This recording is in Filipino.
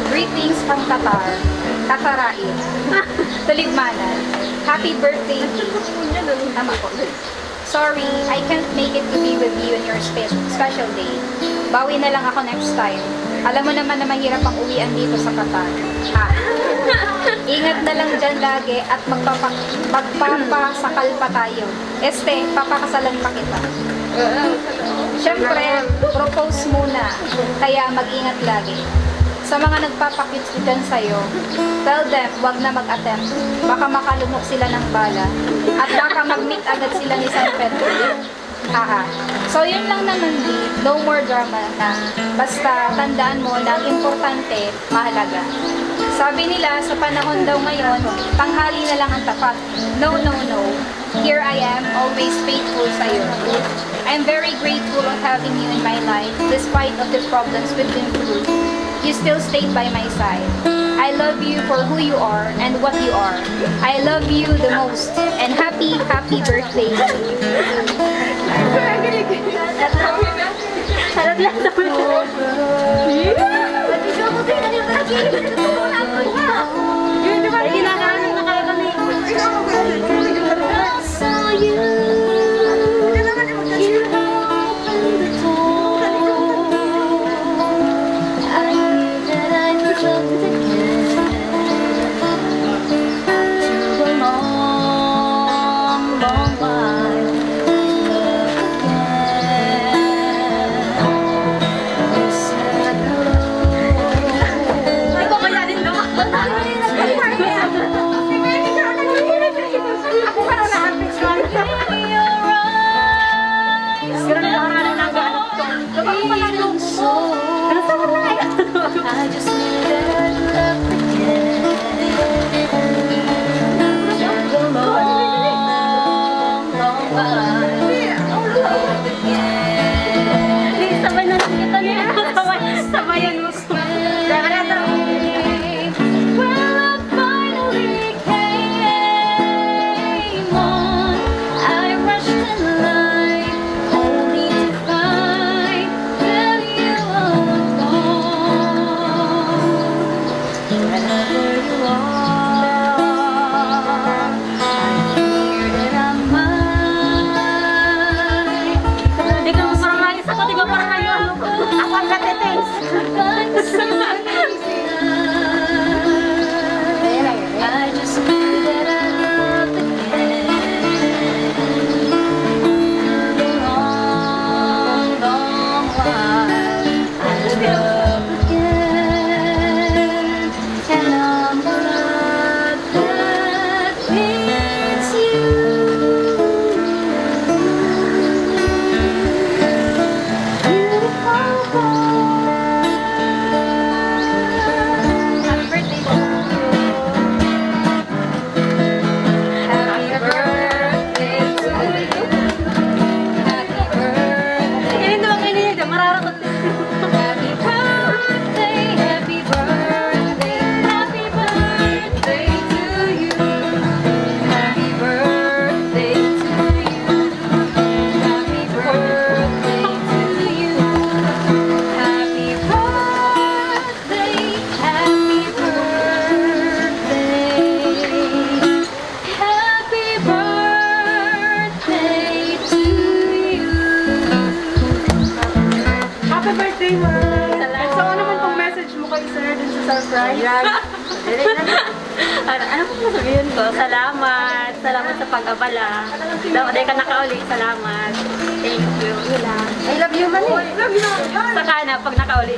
Greetings from Qatar. Qatarain. Taligmanan. Happy birthday. Tama po. Sorry, I can't make it to be with you on your special day. Bawi na lang ako next time. Alam mo naman na mahirap ang uwian dito sa Qatar. Ha? Ingat na lang dyan lagi at magpapasakal pa tayo. Papakasalan pa kita. Siyempre, propose muna. Kaya mag-ingat lagi. Sa mga nagpapakits dyan sa'yo, tell them wag na mag-attempt. Baka makalunok sila ng bala. At baka mag-meet agad sila ni San Pedro. So yun lang naman, no more drama na. Basta tandaan mo na ang importante, mahalaga. Sabi nila, sa panahon daw ngayon, tanghali na lang ang tapat. No, no, no. Here I am, always faithful sa'yo. I'm very grateful of having you in my life, despite of the problems we've been through. You still stayed by my side. I love you for who you are and what you are. I love you the most. And happy, happy birthday to you. surprise. Ano po sabihin ko? Salamat. Salamat sa pag-abala. Dahil ka nakauli. Salamat. Thank you. Yun lang. I love you man eh. Saka na pag nakauli.